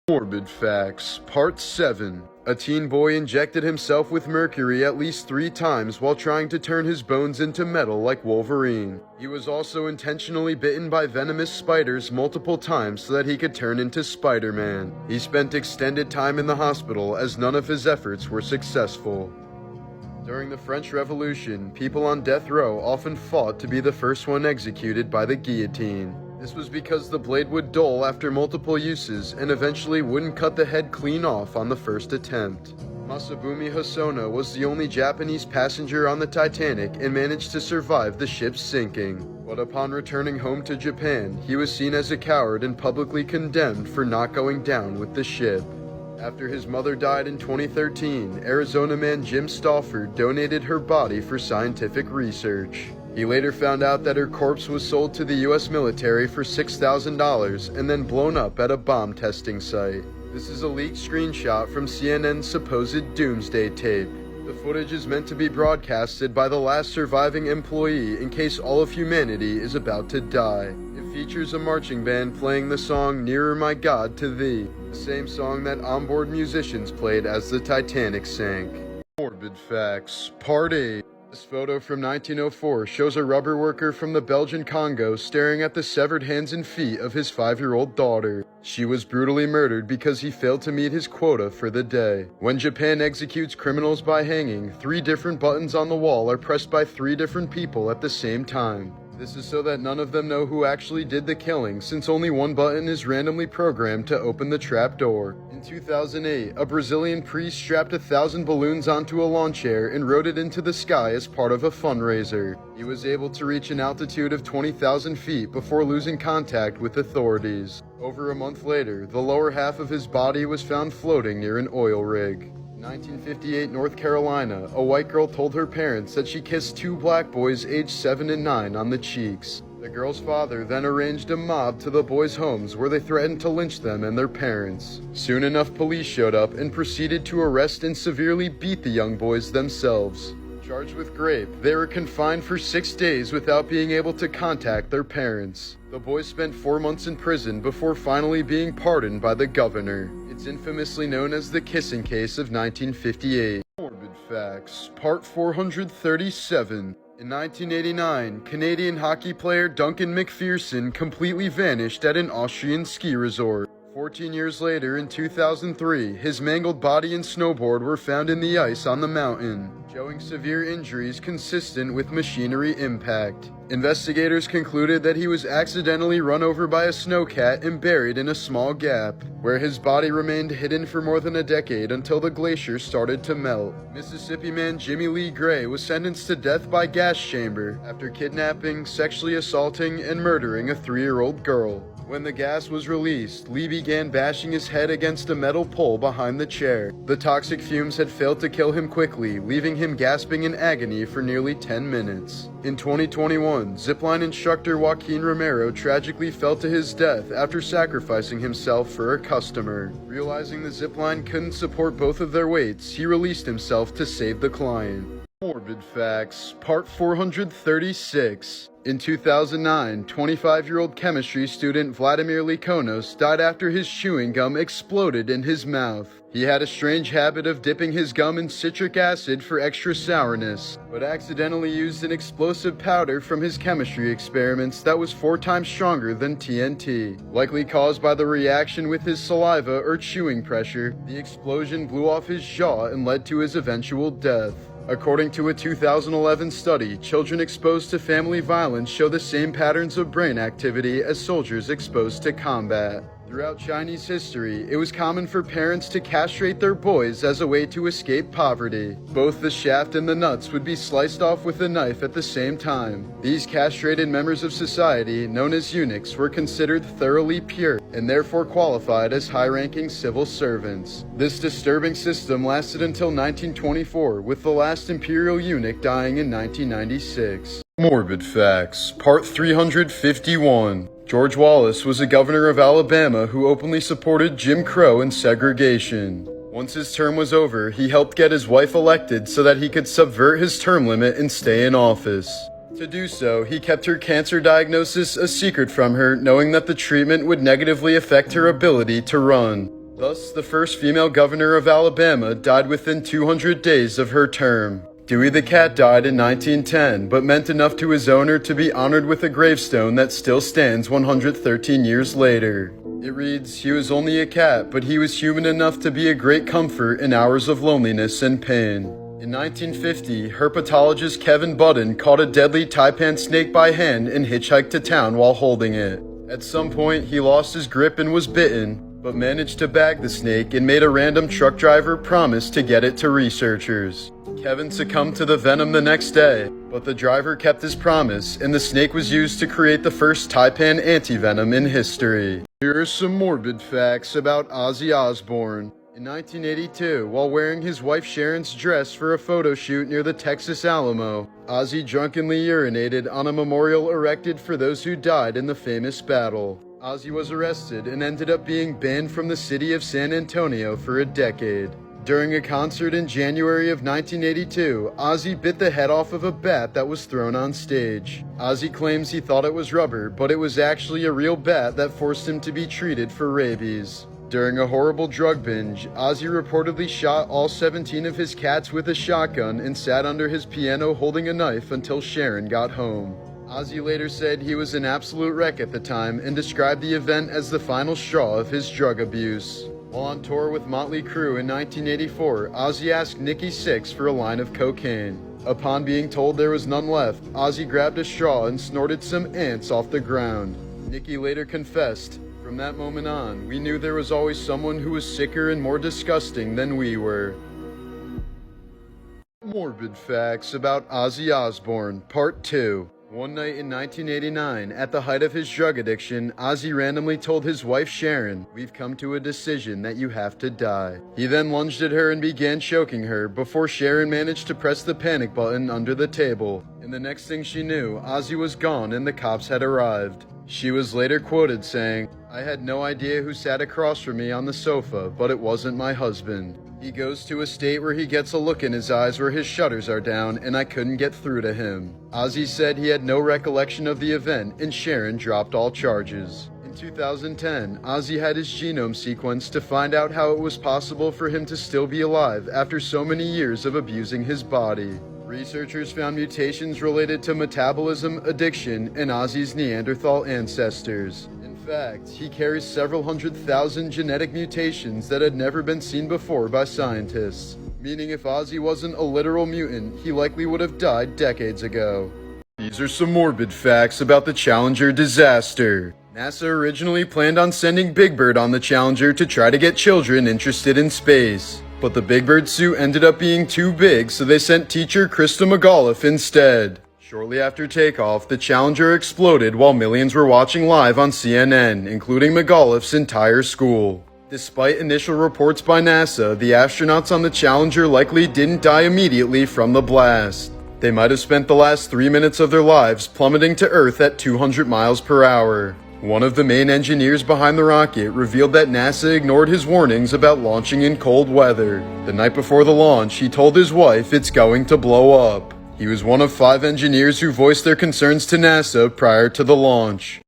Morbid Facts, Part 7. A teen boy injected himself with mercury at least 3 times while trying to turn his bones into metal like Wolverine. He was also intentionally bitten by venomous spiders multiple times so that he could turn into Spider-Man. He spent extended time in the hospital as none of his efforts were successful. During the French Revolution, people on death row often fought to be the first one executed by the guillotine. This was because the blade would dull after multiple uses and eventually wouldn't cut the head clean off on the first attempt. Masabumi Hosono was the only Japanese passenger on the Titanic and managed to survive the ship's sinking. But upon returning home to Japan, he was seen as a coward and publicly condemned for not going down with the ship. After his mother died in 2013, Arizona man Jim Stauffer donated her body for scientific research. He later found out that her corpse was sold to the US military for $6,000 and then blown up at a bomb testing site. This is a leaked screenshot from CNN's supposed doomsday tape. The footage is meant to be broadcasted by the last surviving employee in case all of humanity is about to die. It features a marching band playing the song Nearer My God to Thee, the same song that onboard musicians played as the Titanic sank. Morbid Facts, Part 8. This photo from 1904 shows a rubber worker from the Belgian Congo staring at the severed hands and feet of his 5-year-old daughter. She was brutally murdered because he failed to meet his quota for the day. When Japan executes criminals by hanging, 3 different buttons on the wall are pressed by 3 different people at the same time. This is so that none of them know who actually did the killing, since only one button is randomly programmed to open the trap door. In 2008, a Brazilian priest strapped 1,000 balloons onto a lawn chair and rode it into the sky as part of a fundraiser. He was able to reach an altitude of 20,000 feet before losing contact with authorities. Over a month later, the lower half of his body was found floating near an oil rig. In 1958 North Carolina, a white girl told her parents that she kissed 2 black boys aged 7 and 9 on the cheeks. The girl's father then arranged a mob to the boys' homes where they threatened to lynch them and their parents. Soon enough, police showed up and proceeded to arrest and severely beat the young boys themselves. Charged with rape, they were confined for 6 days without being able to contact their parents. The boys spent 4 months in prison before finally being pardoned by the governor. It's infamously known as the kissing case of 1958. Morbid Facts, Part 437. In 1989, Canadian hockey player Duncan McPherson completely vanished at an Austrian ski resort. 14 years later, in 2003, his mangled body and snowboard were found in the ice on the mountain, showing severe injuries consistent with machinery impact. Investigators concluded that he was accidentally run over by a snowcat and buried in a small gap, where his body remained hidden for more than a decade until the glacier started to melt. Mississippi man Jimmy Lee Gray was sentenced to death by gas chamber after kidnapping, sexually assaulting, and murdering a 3-year-old girl. When the gas was released, Lee began bashing his head against a metal pole behind the chair. The toxic fumes had failed to kill him quickly, leaving him gasping in agony for nearly 10 minutes. In 2021, zipline instructor Joaquin Romero tragically fell to his death after sacrificing himself for a customer. Realizing the zipline couldn't support both of their weights, he released himself to save the client. Morbid Facts, Part 436. In 2009, 25-year-old chemistry student Vladimir Likonos died after his chewing gum exploded in his mouth. He had a strange habit of dipping his gum in citric acid for extra sourness, but accidentally used an explosive powder from his chemistry experiments that was 4 times stronger than TNT. Likely caused by the reaction with his saliva or chewing pressure, the explosion blew off his jaw and led to his eventual death. According to a 2011 study, children exposed to family violence show the same patterns of brain activity as soldiers exposed to combat. Throughout Chinese history, it was common for parents to castrate their boys as a way to escape poverty. Both the shaft and the nuts would be sliced off with a knife at the same time. These castrated members of society, known as eunuchs, were considered thoroughly pure and therefore qualified as high-ranking civil servants. This disturbing system lasted until 1924, with the last imperial eunuch dying in 1996. Morbid Facts, Part 351. George Wallace was a governor of Alabama who openly supported Jim Crow and segregation. Once his term was over, he helped get his wife elected so that he could subvert his term limit and stay in office. To do so, he kept her cancer diagnosis a secret from her, knowing that the treatment would negatively affect her ability to run. Thus, the first female governor of Alabama died within 200 days of her term. Dewey the cat died in 1910, but meant enough to his owner to be honored with a gravestone that still stands 113 years later. It reads, "He was only a cat, but he was human enough to be a great comfort in hours of loneliness and pain." In 1950, herpetologist Kevin Budden caught a deadly taipan snake by hand and hitchhiked to town while holding it. At some point, he lost his grip and was bitten, but managed to bag the snake and made a random truck driver promise to get it to researchers. Kevin succumbed to the venom the next day, but the driver kept his promise, and the snake was used to create the first taipan antivenom in history. Here are some morbid facts about Ozzy Osbourne. In 1982, while wearing his wife Sharon's dress for a photo shoot near the Texas Alamo, Ozzy drunkenly urinated on a memorial erected for those who died in the famous battle. Ozzy was arrested and ended up being banned from the city of San Antonio for a decade. During a concert in January of 1982, Ozzy bit the head off of a bat that was thrown on stage. Ozzy claims he thought it was rubber, but it was actually a real bat that forced him to be treated for rabies. During a horrible drug binge, Ozzy reportedly shot all 17 of his cats with a shotgun and sat under his piano holding a knife until Sharon got home. Ozzy later said he was an absolute wreck at the time and described the event as the final straw of his drug abuse. While on tour with Motley Crue in 1984, Ozzy asked Nikki Sixx for a line of cocaine. Upon being told there was none left, Ozzy grabbed a straw and snorted some ants off the ground. Nikki later confessed, "From that moment on, we knew there was always someone who was sicker and more disgusting than we were." Morbid facts about Ozzy Osbourne, Part 2. One night in 1989, at the height of his drug addiction, Ozzy randomly told his wife Sharon, "We've come to a decision that you have to die." He then lunged at her and began choking her before Sharon managed to press the panic button under the table. And the next thing she knew, Ozzy was gone and the cops had arrived. She was later quoted saying, "I had no idea who sat across from me on the sofa, but it wasn't my husband. He goes to a state where he gets a look in his eyes where his shutters are down, and I couldn't get through to him." Ozzy said he had no recollection of the event, and Sharon dropped all charges. In 2010, Ozzy had his genome sequenced to find out how it was possible for him to still be alive after so many years of abusing his body. Researchers found mutations related to metabolism, addiction, and Ozzy's Neanderthal ancestors. In fact, he carries several 100,000 genetic mutations that had never been seen before by scientists. Meaning if Ozzy wasn't a literal mutant, he likely would have died decades ago. These are some morbid facts about the Challenger disaster. NASA originally planned on sending Big Bird on the Challenger to try to get children interested in space. But the Big Bird suit ended up being too big, so they sent teacher Krista McAuliffe instead. Shortly after takeoff, the Challenger exploded while millions were watching live on CNN, including McAuliffe's entire school. Despite initial reports by NASA, the astronauts on the Challenger likely didn't die immediately from the blast. They might have spent the last 3 minutes of their lives plummeting to Earth at 200 miles per hour. One of the main engineers behind the rocket revealed that NASA ignored his warnings about launching in cold weather. The night before the launch, he told his wife it's going to blow up. He was one of 5 engineers who voiced their concerns to NASA prior to the launch.